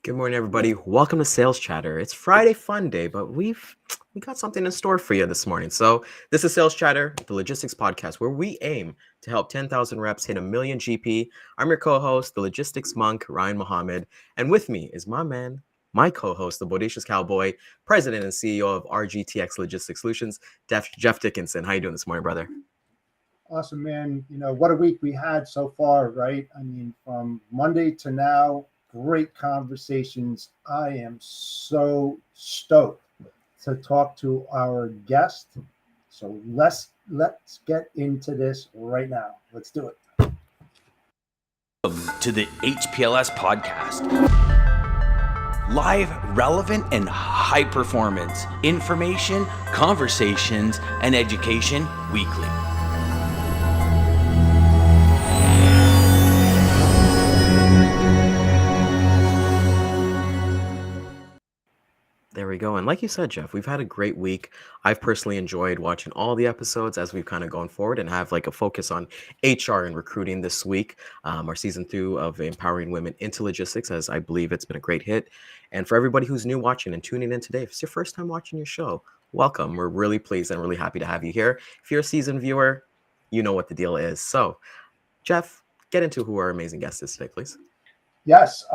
Good morning, everybody. Welcome to Sales Chatter. It's Friday Fun Day, but we got something in store for you this morning. So this is Sales Chatter, the logistics podcast, where we aim to help 10,000 reps hit a million GP. I'm your co-host, the logistics monk, Ryan Mohammed, and with me is my man, my co-host, the Bodacious Cowboy, president and CEO of RGTX Logistics Solutions, Jeff Dickinson. How you doing this morning, brother? Awesome, man. What a week we had so far, right? I mean, from Monday to now, great conversations. I am so stoked to talk to our guest. So let's get into this right now. Let's do it. Welcome to the HPLS podcast. Live, relevant, and high performance information, conversations, and education weekly. There we go. And like you said, Jeff, we've had a great week. I've personally enjoyed watching all the episodes as we've kind of gone forward and have like a focus on HR and recruiting this week. Our season 2 of Empowering Women into Logistics, as I believe it's been a great hit. And for everybody who's new watching and tuning in today, if it's your first time watching your show, welcome. We're really pleased and really happy to have you here. If you're a seasoned viewer, you know what the deal is. So, Jeff, get into who our amazing guest is today, please. Yes,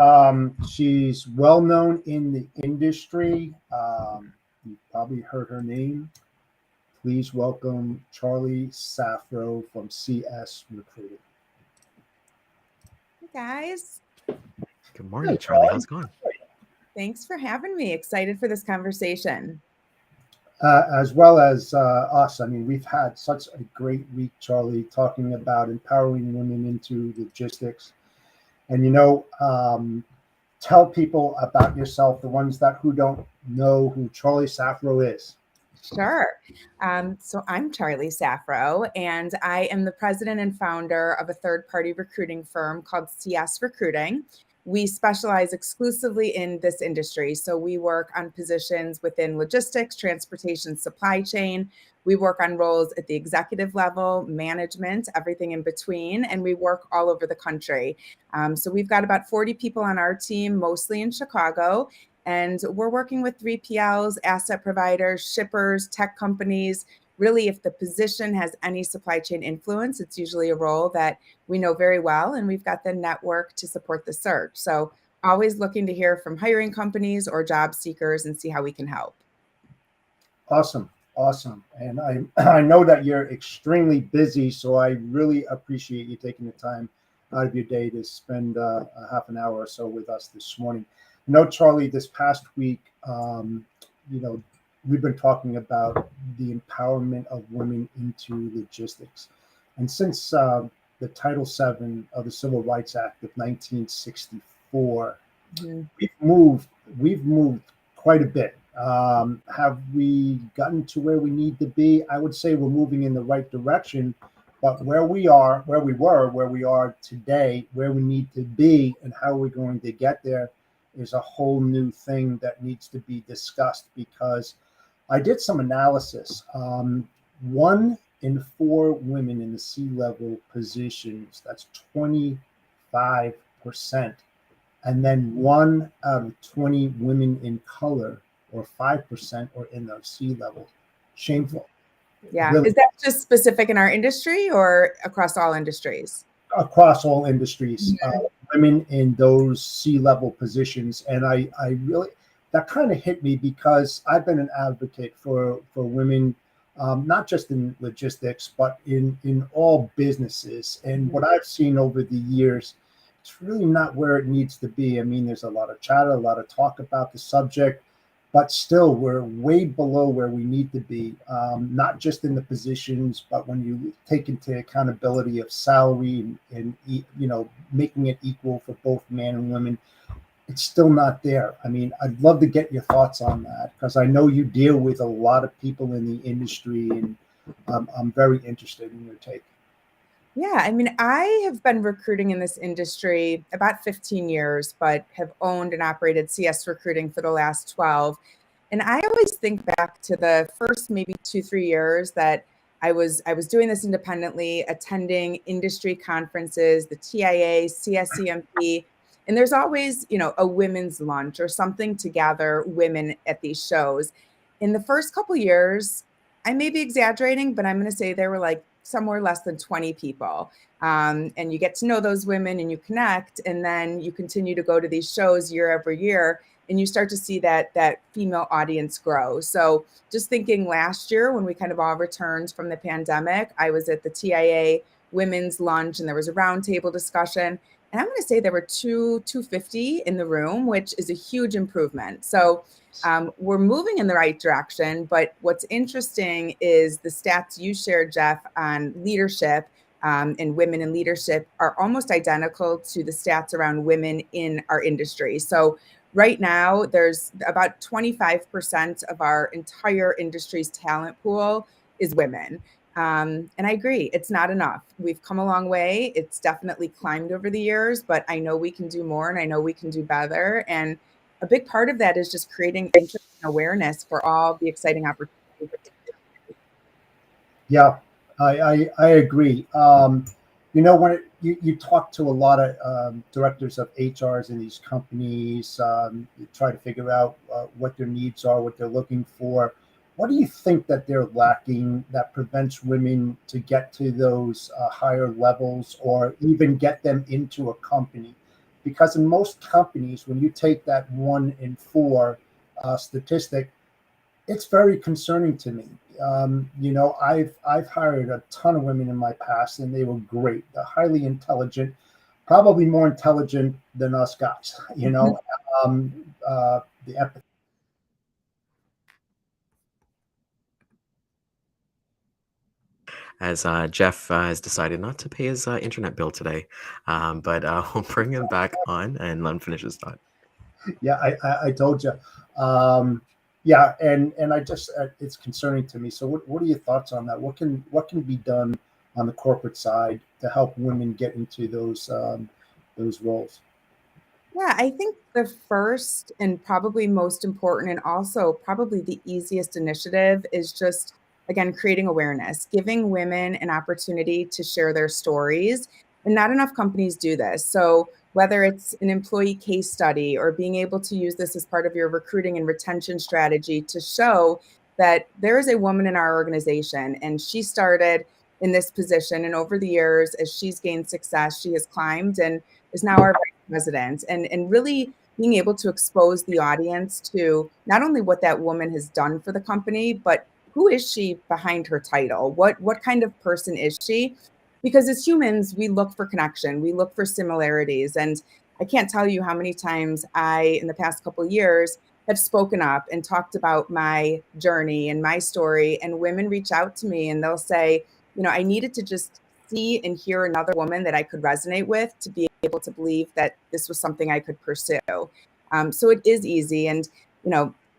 she's well known in the industry. You've probably heard her name. Please welcome Charlie Saffro from CS Recruiting. Hey guys. Good morning, Charlie. How's it going? Thanks for having me. Excited for this conversation. As well as us. I mean, we've had such a great week, Charlie, talking about empowering women into logistics. And, tell people about yourself, the ones who don't know who Charlie Saffro is. Sure. So I'm Charlie Saffro, and I am the president and founder of a third-party recruiting firm called CS Recruiting. We specialize exclusively in this industry. So we work on positions within logistics, transportation, supply chain. We work on roles at the executive level, management, everything in between, and we work all over the country. So we've got about 40 people on our team, mostly in Chicago, and we're working with 3PLs, asset providers, shippers, tech companies. Really, if the position has any supply chain influence, it's usually a role that we know very well, and we've got the network to support the search. So always looking to hear from hiring companies or job seekers and see how we can help. Awesome. And I know that you're extremely busy, so I really appreciate you taking the time out of your day to spend a half an hour or so with us this morning. Charlie, this past week, we've been talking about the empowerment of women into logistics. And since the Title VII of the Civil Rights Act of 1964, we've moved quite a bit. Have we gotten to where we need to be? I would say we're moving in the right direction, but where we are today, where we need to be, and how we're going to get there is a whole new thing that needs to be discussed, because I did some analysis. 1 in 4 women in the C-level positions, that's 25%. And then 1 out of 20 women in color, or 5%, are in those C-levels. Shameful. Yeah. Really. Is that just specific in our industry or across all industries? Across all industries. Women in those C-level positions. And I really, that kind of hit me, because I've been an advocate for women, not just in logistics, but in all businesses. And what I've seen over the years, it's really not where it needs to be. I mean, there's a lot of chatter, a lot of talk about the subject, but still we're way below where we need to be, not just in the positions, but when you take into accountability of salary and making it equal for both men and women. It's still not there. I mean, I'd love to get your thoughts on that, because I know you deal with a lot of people in the industry, and I'm very interested in your take. Yeah, I mean, I have been recruiting in this industry about 15 years, but have owned and operated CS Recruiting for the last 12. And I always think back to the first maybe 2-3 years that I was doing this independently, attending industry conferences, the TIA, CSCMP, And there's always, a women's lunch or something to gather women at these shows. In the first couple years, I may be exaggerating, but I'm going to say there were like somewhere less than 20 people. And you get to know those women and you connect, and then you continue to go to these shows year over year, and you start to see that female audience grow. So just thinking last year when we kind of all returned from the pandemic, I was at the TIA women's lunch and there was a roundtable discussion. And I'm going to say there were 250 in the room, which is a huge improvement. So we're moving in the right direction. But what's interesting is the stats you shared, Jeff, on leadership and women in leadership are almost identical to the stats around women in our industry. So right now, there's about 25% of our entire industry's talent pool is women. And I agree, it's not enough. We've come a long way. It's definitely climbed over the years, but I know we can do more and I know we can do better. And a big part of that is just creating interest and awareness for all the exciting opportunities. Yeah, I agree. When you talk to a lot of directors of HRs in these companies, you try to figure out what their needs are, what they're looking for. What do you think that they're lacking that prevents women to get to those higher levels or even get them into a company? Because in most companies, when you take that 1 in 4 statistic, it's very concerning to me. I've hired a ton of women in my past, and they were great. They're highly intelligent, probably more intelligent than us guys. The empathy. As Jeff has decided not to pay his internet bill today, but we'll bring him back on and let him finish his thought. Yeah, I told you. Yeah, and I just it's concerning to me. So, what are your thoughts on that? What can be done on the corporate side to help women get into those roles? Yeah, I think the first and probably most important, and also probably the easiest initiative, is just, again, creating awareness, giving women an opportunity to share their stories. And not enough companies do this. So, whether it's an employee case study or being able to use this as part of your recruiting and retention strategy to show that there is a woman in our organization and she started in this position. And over the years, as she's gained success, she has climbed and is now our president, and really being able to expose the audience to not only what that woman has done for the company, but who is she behind her title? What kind of person is she? Because as humans, we look for connection, we look for similarities. And I can't tell you how many times I, in the past couple of years, have spoken up and talked about my journey and my story. And women reach out to me and they'll say, I needed to just see and hear another woman that I could resonate with to be able to believe that this was something I could pursue. So it is easy. And,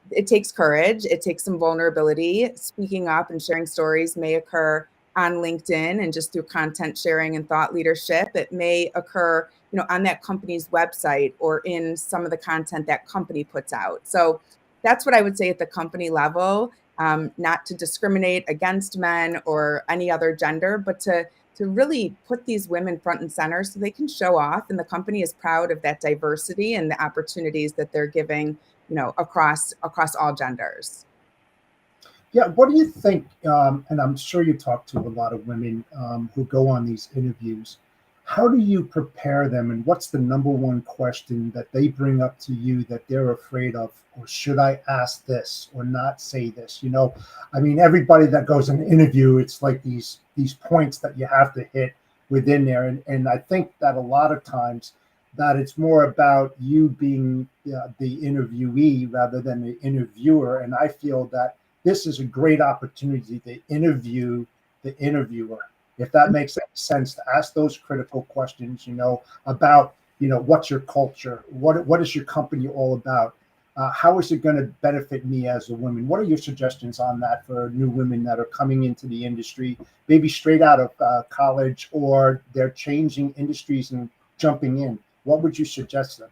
it takes courage. It takes some vulnerability. Speaking up and sharing stories may occur on LinkedIn and just through content sharing and thought leadership. It may occur, on that company's website or in some of the content that company puts out. So that's what I would say at the company level, not to discriminate against men or any other gender, but to really put these women front and center so they can show off, and the company is proud of that diversity and the opportunities that they're giving, across all genders. Yeah, what do you think? And I'm sure you talk to a lot of women who go on these interviews. How do you prepare them, and what's the number one question that they bring up to you that they're afraid of? Or should I ask this or not say this? Everybody that goes in an interview, it's like these points that you have to hit within there. And I think that a lot of times that it's more about you being the interviewee rather than the interviewer. And I feel that this is a great opportunity to interview the interviewer, if that makes sense, to ask those critical questions, about, what's your culture? What is your company all about? How is it going to benefit me as a woman? What are your suggestions on that for new women that are coming into the industry, maybe straight out of college, or they're changing industries and jumping in? What would you suggest them?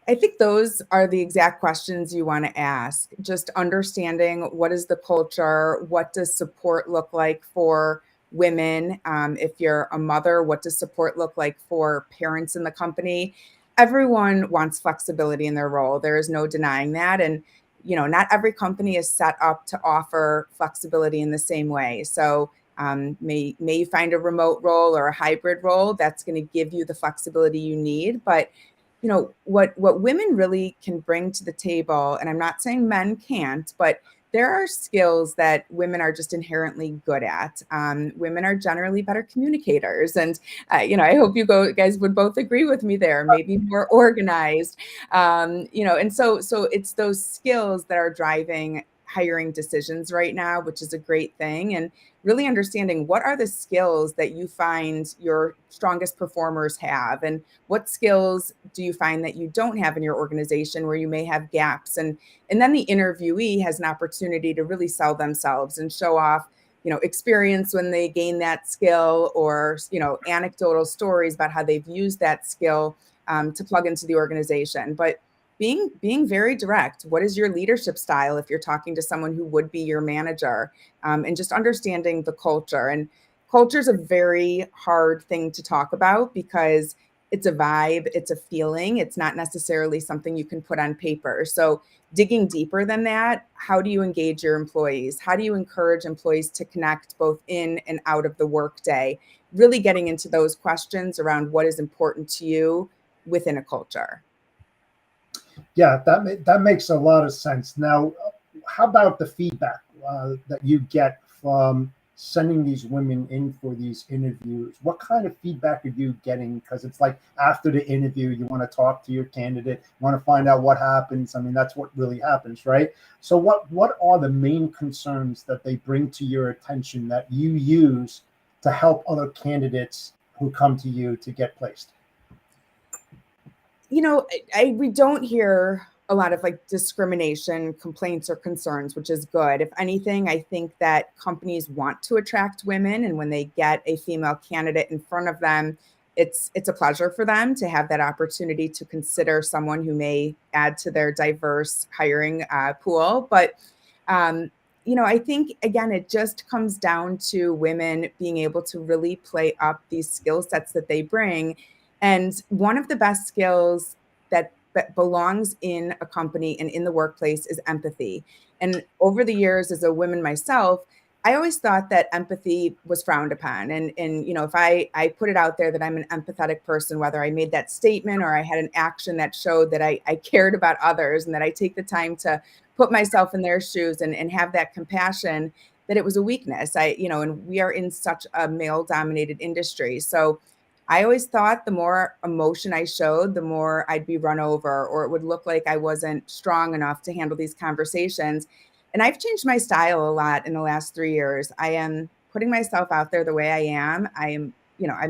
I think those are the exact questions you want to ask. Just understanding what is the culture, what does support look like for women? If you're a mother, what does support look like for parents in the company? everyone wants flexibility in their role. There is no denying that. And, not every company is set up to offer flexibility in the same way. So may you find a remote role or a hybrid role that's going to give you the flexibility you need. But what women really can bring to the table, and I'm not saying men can't, but there are skills that women are just inherently good at. Women are generally better communicators, and I hope guys would both agree with me there. Maybe more organized, and so it's those skills that are driving hiring decisions right now, which is a great thing. And really understanding what are the skills that you find your strongest performers have, and what skills do you find that you don't have in your organization where you may have gaps. And then the interviewee has an opportunity to really sell themselves and show off experience when they gain that skill, or anecdotal stories about how they've used that skill to plug into the organization. But being very direct. What is your leadership style if you're talking to someone who would be your manager? And just understanding the culture. And culture is a very hard thing to talk about because it's a vibe, it's a feeling. It's not necessarily something you can put on paper. So digging deeper than that, how do you engage your employees? How do you encourage employees to connect both in and out of the workday? Really getting into those questions around what is important to you within a culture. Yeah, that makes a lot of sense. Now, how about the feedback that you get from sending these women in for these interviews? What kind of feedback are you getting? Because it's like after the interview, you want to talk to your candidate, you want to find out what happens. I mean, that's what really happens, right? So what are the main concerns that they bring to your attention that you use to help other candidates who come to you to get placed? We don't hear a lot of like discrimination complaints or concerns, which is good. If anything, I think that companies want to attract women, and when they get a female candidate in front of them, it's a pleasure for them to have that opportunity to consider someone who may add to their diverse hiring pool. But I think again, it just comes down to women being able to really play up these skill sets that they bring. And one of the best skills that belongs in a company and in the workplace is empathy. And over the years, as a woman myself, I always thought that empathy was frowned upon. And if I put it out there that I'm an empathetic person, whether I made that statement or I had an action that showed that I cared about others and that I take the time to put myself in their shoes and have that compassion, that it was a weakness. And we are in such a male-dominated industry. So I always thought the more emotion I showed, the more I'd be run over, or it would look like I wasn't strong enough to handle these conversations. And I've changed my style a lot in the last 3 years. I am putting myself out there the way I am. I'm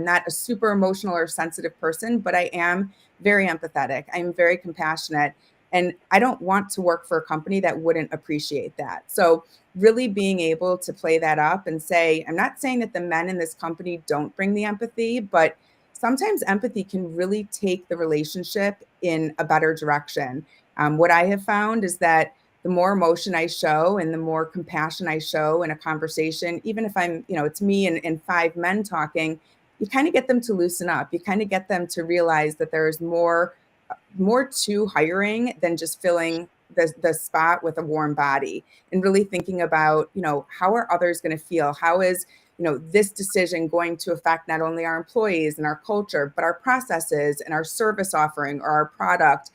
not a super emotional or sensitive person, but I am very empathetic. I'm very compassionate. And I don't want to work for a company that wouldn't appreciate that. So really being able to play that up and say, I'm not saying that the men in this company don't bring the empathy, but sometimes empathy can really take the relationship in a better direction. What I have found is that the more emotion I show and the more compassion I show in a conversation, even if it's me and five men talking, you kind of get them to loosen up. You kind of get them to realize that there's more to hiring than just filling the spot with a warm body, and really thinking about, how are others going to feel? How is, this decision going to affect not only our employees and our culture, but our processes and our service offering or our product?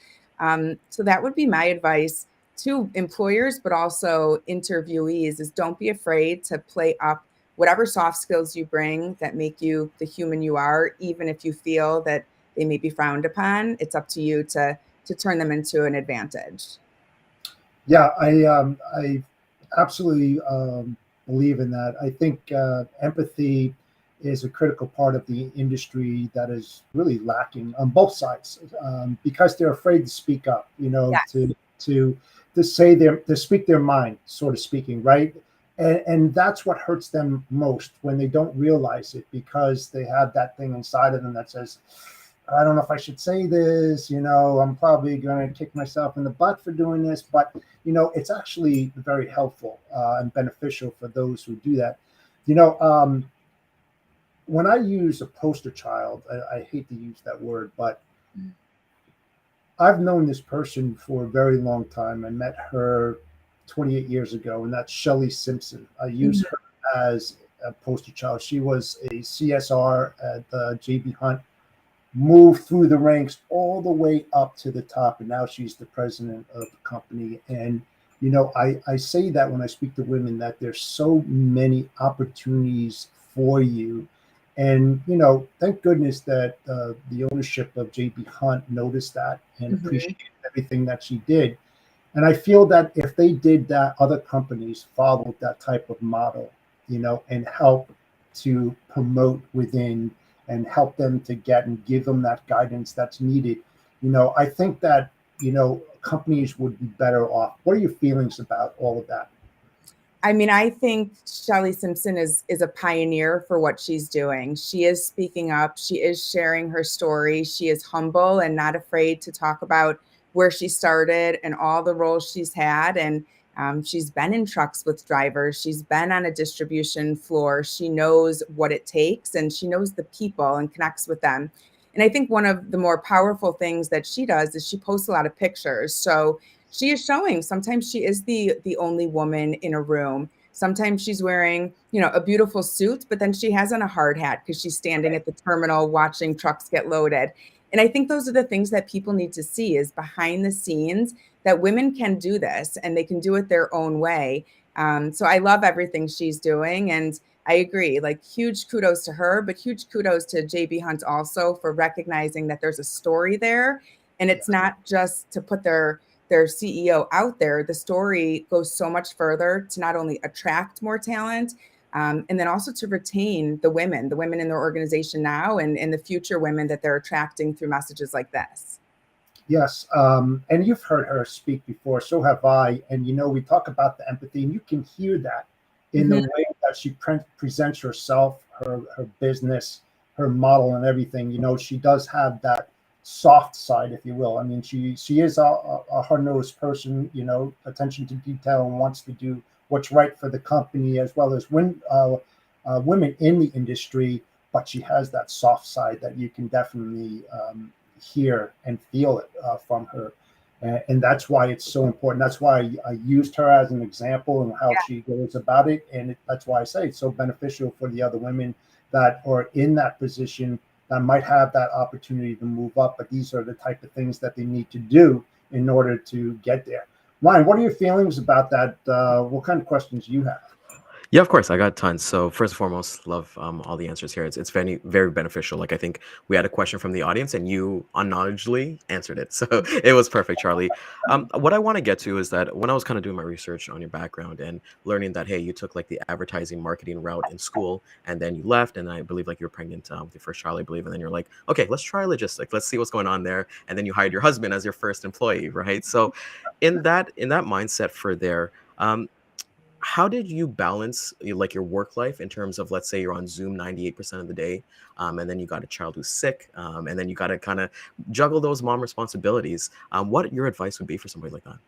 So that would be my advice to employers, but also interviewees, is don't be afraid to play up whatever soft skills you bring that make you the human you are, even if you feel that they may be frowned upon. It's up to you to turn them into an advantage. Yeah, I absolutely believe in that. I think empathy is a critical part of the industry that is really lacking on both sides, because they're afraid to speak up. Yes. To say to speak their mind, sort of speaking, right? And that's what hurts them most, when they don't realize it, because they have that thing inside of them that says, I don't know if I should say this, I'm probably going to kick myself in the butt for doing this, but it's actually very helpful and beneficial for those who do that. When I use a poster child, I hate to use that word, but I've known this person for a very long time. I met her 28 years ago, and that's Shelley Simpson. I use Mhm. her as a poster child. She was a CSR at JB Hunt, moved through the ranks all the way up to the top, and now she's the president of the company. And I say that when I speak to women, that there's so many opportunities for you. And thank goodness that the ownership of JB Hunt noticed that and Mhm. appreciated everything that she did. And I feel that if they did that, other companies followed that type of model, and help to promote within and help them to get and give them that guidance that's needed. I think that, companies would be better off. What are your feelings about all of that? I mean, I think Shelley Simpson is a pioneer for what she's doing. She is speaking up. She is sharing her story. She is humble and not afraid to talk about where she started and all the roles she's had. And she's been in trucks with drivers. She's been on a distribution floor. She knows what it takes and she knows the people and connects with them. And I think one of the more powerful things that she does is she posts a lot of pictures. So she is showing sometimes she is the only woman in a room. Sometimes she's wearing, a beautiful suit, but then she has on a hard hat because she's standing at the terminal watching trucks get loaded. And I think those are the things that people need to see is behind the scenes that women can do this and they can do it their own way. So I love everything she's doing. And I agree, like huge kudos to her, but huge kudos to JB Hunt also for recognizing that there's a story there. And Yeah. it's not just to put their CEO out there. The story goes so much further to not only attract more talent, and then also to retain the women in their organization now and the future women that they're attracting through messages like this. Yes, and you've heard her speak before, so have I. And we talk about the empathy, and you can hear that in the Mhm. way that she presents herself, her business, her model, and everything. She does have that soft side, if you will. I mean, she is a hard-nosed person, attention to detail, and wants to do what's right for the company as well as women in the industry. But she has that soft side that you can definitely hear and feel it from her. And that's why it's so important. That's why I used her as an example and how she goes about it. And that's why I say it's so beneficial for the other women that are in that position that might have that opportunity to move up. But these are the type of things that they need to do in order to get there. Ryan, what are your feelings about that? What kind of questions do you have? Yeah, of course, I got tons. So first and foremost, love all the answers here. It's very very beneficial. Like I think we had a question from the audience, and you unknowledgeably answered it, so it was perfect, Charlie. What I want to get to is that when I was kind of doing my research on your background and learning that hey, you took like the advertising marketing route in school, and then you left, and I believe like you were pregnant with your first child, I believe, and then you're like, okay, let's try logistics, let's see what's going on there, and then you hired your husband as your first employee, right? So, in that mindset for there. How did you balance like your work life in terms of let's say you're on Zoom 98% of the day, and then you got a child who's sick, and then you got to kind of juggle those mom responsibilities. What your advice would be for somebody like that?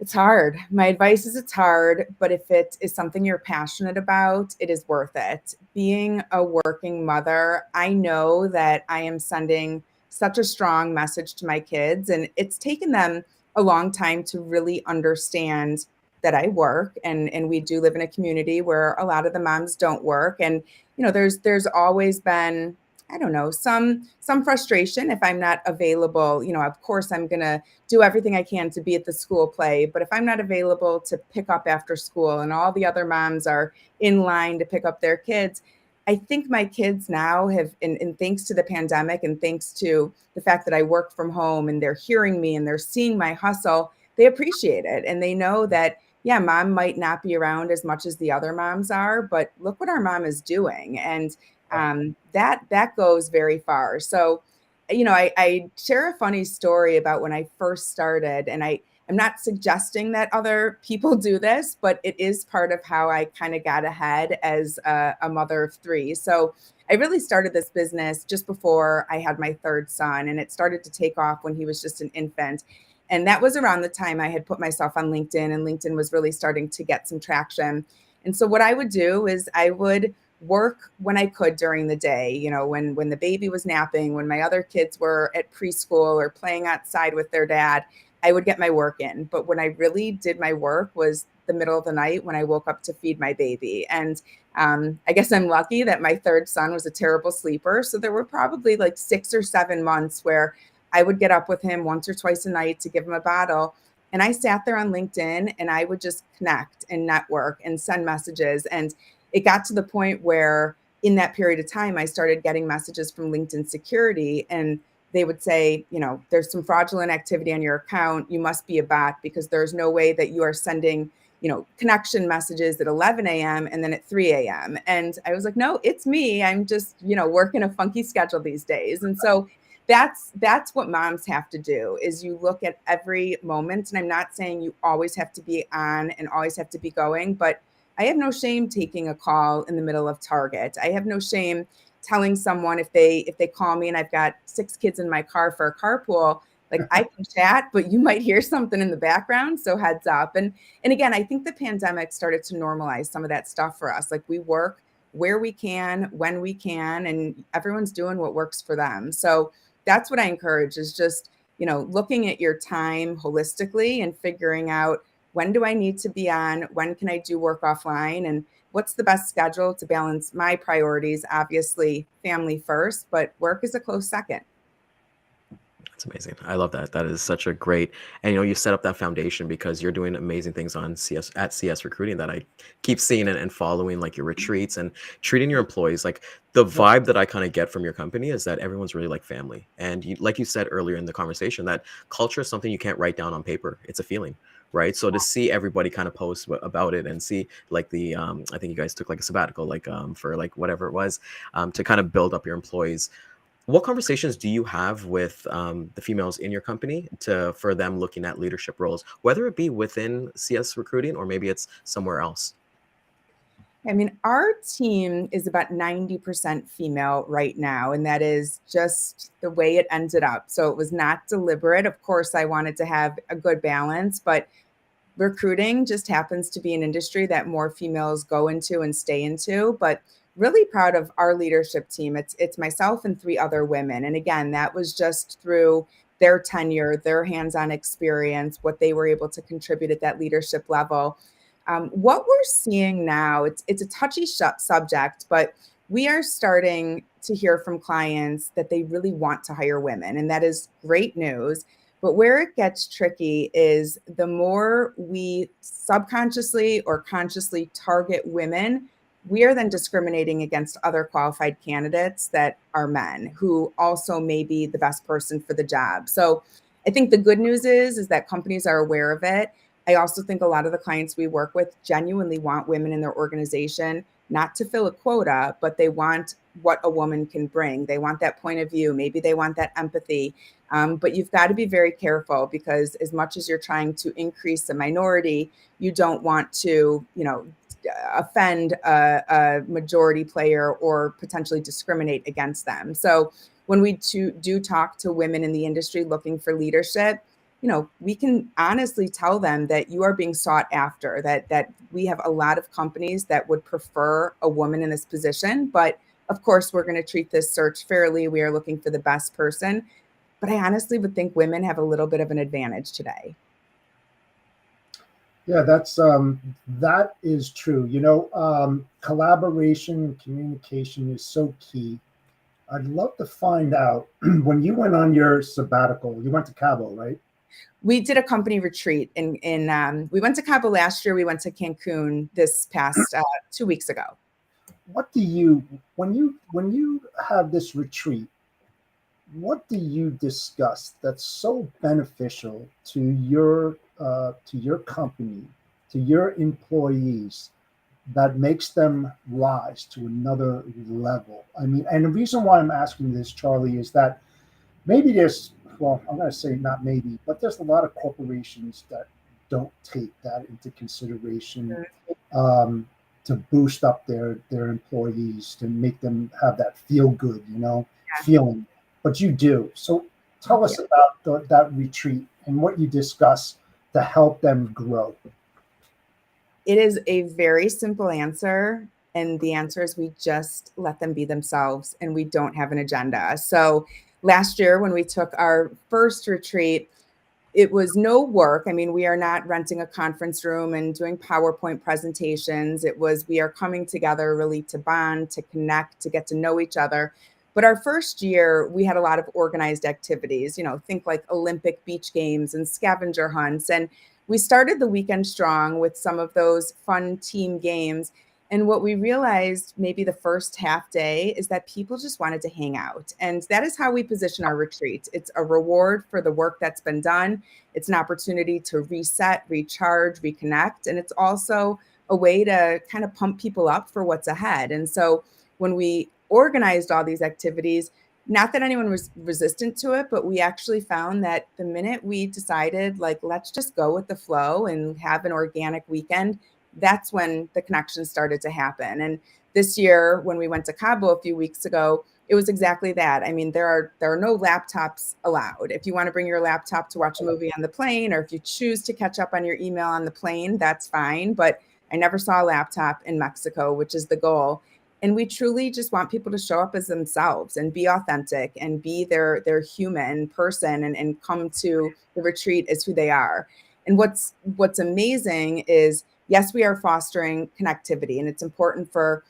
It's hard. My advice is it's hard, but if it is something you're passionate about, it is worth it. Being a working mother, I know that I am sending such a strong message to my kids, and it's taken them a long time to really understand that I work and we do live in a community where a lot of the moms don't work. And there's always been, I don't know, some frustration if I'm not available. Of course I'm gonna do everything I can to be at the school play. But if I'm not available to pick up after school and all the other moms are in line to pick up their kids, I think my kids now have, and thanks to the pandemic and thanks to the fact that I work from home and they're hearing me and they're seeing my hustle, they appreciate it. And they know that, yeah, mom might not be around as much as the other moms are, but look what our mom is doing. And that goes very far. So, I share a funny story about when I first started, and I'm not suggesting that other people do this, but it is part of how I kind of got ahead as a mother of three. So I really started this business just before I had my third son, and it started to take off when he was just an infant. And that was around the time I had put myself on LinkedIn, and LinkedIn was really starting to get some traction. And so what I would do is I would work when I could during the day, you know, when the baby was napping, when my other kids were at preschool or playing outside with their dad, I would get my work in. But when I really did my work was the middle of the night when I woke up to feed my baby. And I guess I'm lucky that my third son was a terrible sleeper. So there were probably like 6 or 7 months where I would get up with him once or twice a night to give him a bottle. And I sat there on LinkedIn and I would just connect and network and send messages. And it got to the point where in that period of time, I started getting messages from LinkedIn security, and they would say, you know, there's some fraudulent activity on your account. You must be a bot because there's no way that you are sending, you know, connection messages at 11 a.m. and then at 3 a.m. And I was like, no, it's me. I'm just, you know, working a funky schedule these days. And so that's what moms have to do is you look at every moment. And I'm not saying you always have to be on and always have to be going, but I have no shame taking a call in the middle of Target. I have no shame telling someone if they call me and I've got 6 kids in my car for a carpool, like I can chat, but you might hear something in the background. So heads up. And again, I think the pandemic started to normalize some of that stuff for us. Like we work where we can, when we can, and everyone's doing what works for them. So that's what I encourage is just, you know, looking at your time holistically and figuring out when do I need to be on, when can I do work offline, and what's the best schedule to balance my priorities. Obviously family first, but work is a close second. That's amazing. I love that. That is such a great, and you set up that foundation because you're doing amazing things on CS Recruiting that I keep seeing and following, like your retreats and treating your employees. Like the vibe that I kind of get from your company is that everyone's really like family. And like you said earlier in the conversation, that culture is something you can't write down on paper. It's a feeling. Right. So to see everybody kind of post about it and see like I think you guys took like a sabbatical, like for like whatever it was, to kind of build up your employees. What conversations do you have with the females in your company for them looking at leadership roles, whether it be within CS Recruiting or maybe it's somewhere else? I mean, our team is about 90% female right now, and that is just the way it ended up. So it was not deliberate. Of course, I wanted to have a good balance, but recruiting just happens to be an industry that more females go into and stay into. But really proud of our leadership team. It's myself and 3 other women. And again, that was just through their tenure, their hands-on experience, what they were able to contribute at that leadership level. What we're seeing now, it's a touchy subject, but we are starting to hear from clients that they really want to hire women, and that is great news. But where it gets tricky is the more we subconsciously or consciously target women, we are then discriminating against other qualified candidates that are men who also may be the best person for the job. So I think the good news is that companies are aware of it. I also think a lot of the clients we work with genuinely want women in their organization, not to fill a quota, but they want what a woman can bring. They want that point of view. Maybe they want that empathy. But you've got to be very careful because as much as you're trying to increase the minority, you don't want to, offend a majority player or potentially discriminate against them. So when we do talk to women in the industry looking for leadership, we can honestly tell them that you are being sought after, that we have a lot of companies that would prefer a woman in this position. But of course, we're going to treat this search fairly. We are looking for the best person. But I honestly would think women have a little bit of an advantage today. Yeah, that is true. Collaboration, communication is so key. I'd love to find out when you went on your sabbatical, you went to Cabo, right? We did a company retreat we went to Cabo last year. We went to Cancun this past 2 weeks ago. What do when you have this retreat, what do you discuss that's so beneficial to your company, to your employees, that makes them rise to another level? I mean, and the reason why I'm asking this, Charlie, is that maybe I'm going to say not maybe, but there's a lot of corporations that don't take that into consideration to boost up their employees, to make them have that feel good, feeling. But you do. So tell us about that retreat and what you discuss to help them grow. It is a very simple answer, And the answer is we just let them be themselves and we don't have an agenda. So last year when we took our first retreat, it was no work. I mean, we are not renting a conference room and doing PowerPoint presentations. It was, we are coming together really to bond, to connect, to get to know each other. But our first year, we had a lot of organized activities, think like Olympic beach games and scavenger hunts. And we started the weekend strong with some of those fun team games. And what we realized maybe the first half day is that people just wanted to hang out. And that is how we position our retreat. It's a reward for the work that's been done. It's an opportunity to reset, recharge, reconnect. And it's also a way to kind of pump people up for what's ahead. And so when we organized all these activities, not that anyone was resistant to it, but we actually found that the minute we decided, like, let's just go with the flow and have an organic weekend, that's when the connections started to happen. And this year, when we went to Cabo a few weeks ago, it was exactly that. I mean, there are no laptops allowed. If you want to bring your laptop to watch a movie on the plane, or if you choose to catch up on your email on the plane, that's fine. But I never saw a laptop in Mexico, which is the goal. And we truly just want people to show up as themselves and be authentic and be their human person and come to the retreat as who they are. And what's amazing is, yes, we are fostering connectivity, and it's important for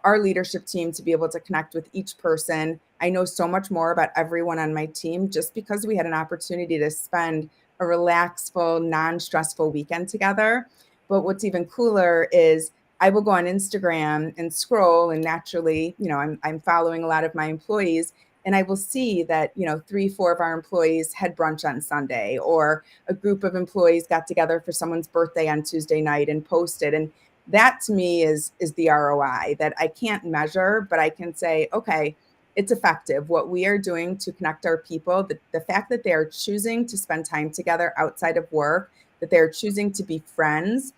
our leadership team to be able to connect with each person. I know so much more about everyone on my team just because we had an opportunity to spend a relaxful, non-stressful weekend together. But what's even cooler is I will go on Instagram and scroll, and naturally, I'm following a lot of my employees, and I will see that 3-4 of our employees had brunch on Sunday, or a group of employees got together for someone's birthday on Tuesday night and posted. And that to me is the ROI that I can't measure, but I can say, okay, it's effective. What we are doing to connect our people, the fact that they are choosing to spend time together outside of work, that they're choosing to be friends,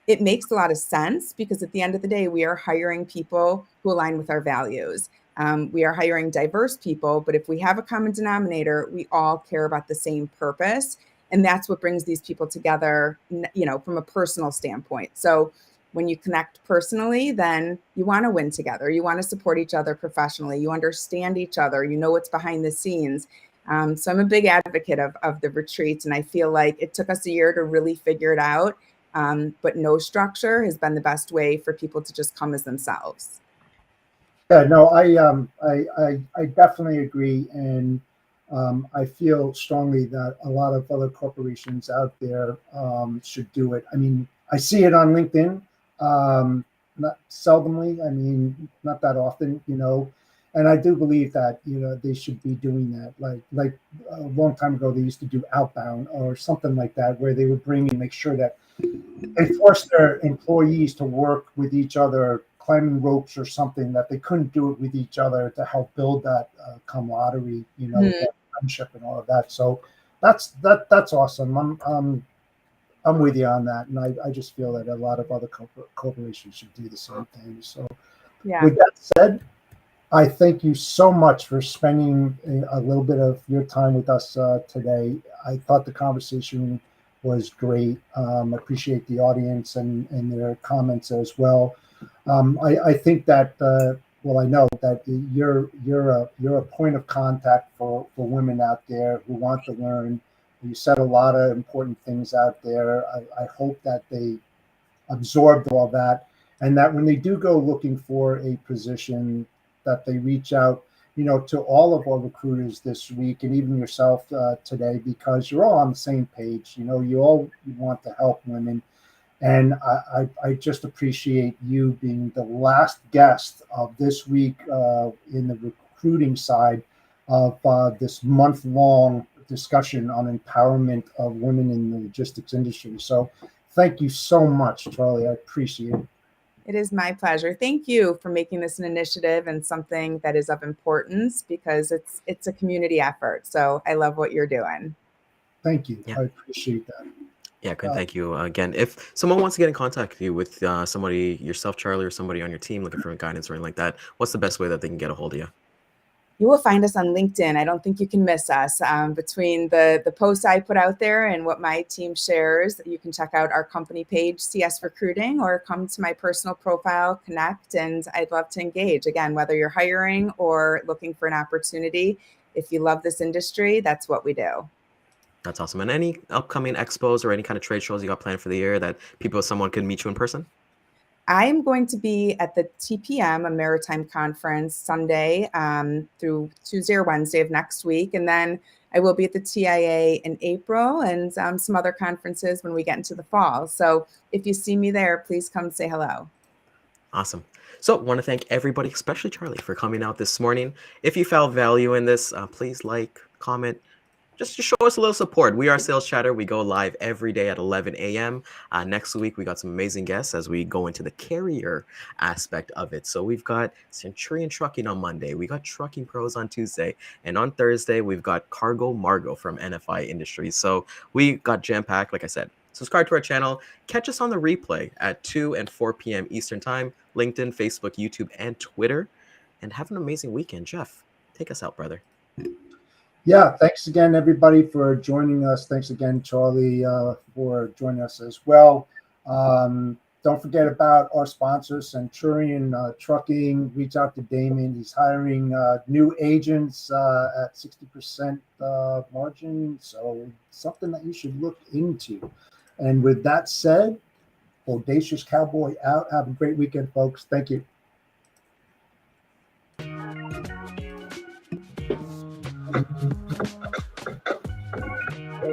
it makes a lot of sense, because at the end of the day, we are hiring people who align with our values. We are hiring diverse people, but if we have a common denominator, we all care about the same purpose. And that's what brings these people together, from a personal standpoint. So when you connect personally, then you want to win together. You want to support each other professionally. You understand each other. You know what's behind the scenes. So I'm a big advocate of the retreats. And I feel like it took us a year to really figure it out. But no structure has been the best way for people to just come as themselves. Yeah, no, I definitely agree, and I feel strongly that a lot of other corporations out there should do it. I mean, I see it on LinkedIn, not seldomly. I mean, not that often, and I do believe that they should be doing that. Like a long time ago, they used to do outbound or something like that, where they would bring and make sure that they forced their employees to work with each other, climbing ropes or something, that they couldn't do it with each other, to help build that camaraderie, that friendship and all of that. So that's awesome. I'm with you on that, and I just feel that a lot of other corporations should do the same thing. So Yeah. with that said, I thank you so much for spending a little bit of your time with us today. I thought the conversation was great. Appreciate the audience and their comments as well. I think that I know that you're a point of contact for women out there who want to learn. You said a lot of important things out there. I hope that they absorbed all that, and that when they do go looking for a position, that they reach out, to all of our recruiters this week, and even yourself today, because you're all on the same page. You all want to help women. And I just appreciate you being the last guest of this week in the recruiting side of this month-long discussion on empowerment of women in the logistics industry. So thank you so much, Charlie. I appreciate it. It is my pleasure. Thank you for making this an initiative and something that is of importance, because it's a community effort. So I love what you're doing. Thank you. Yeah. I appreciate that. Yeah, good. Thank you again. If someone wants to get in contact with you, with somebody, yourself, Charlie, or somebody on your team looking for guidance or anything like that, what's the best way that they can get a hold of you? you will find us on LinkedIn. I don't think you can miss us. Between the posts I put out there and what my team shares, you can check out our company page, CS Recruiting, or come to my personal profile, connect, and I'd love to engage. Again, whether you're hiring or looking for an opportunity, if you love this industry, that's what we do. That's awesome. And any upcoming expos or any kind of trade shows you got planned for the year that someone can meet you in person? I'm going to be at the TPM, a maritime conference, Sunday through Tuesday or Wednesday of next week. And then I will be at the TIA in April and some other conferences when we get into the fall. So if you see me there, please come say hello. Awesome. So want to thank everybody, especially Charlie, for coming out this morning. If you found value in this, please like, comment, just to show us a little support. We are Sales Chatter. We go live every day at 11 a.m. Next week, we got some amazing guests as we go into the carrier aspect of it. So we've got Centurion Trucking on Monday. We got Trucking Pros on Tuesday. And on Thursday, we've got Cargo Margo from NFI Industries. So we got jam-packed, like I said. Subscribe to our channel. Catch us on the replay at 2 and 4 p.m. Eastern Time. LinkedIn, Facebook, YouTube, and Twitter. And have an amazing weekend. Jeff, take us out, brother. Yeah, thanks again, everybody, for joining us. Thanks again, Charlie, for joining us as well. Don't forget about our sponsor, Centurion Trucking. Reach out to Daman. He's hiring new agents at 60% margin, so something that you should look into. And with that said, Audacious Cowboy out. Have a great weekend, folks. Thank you.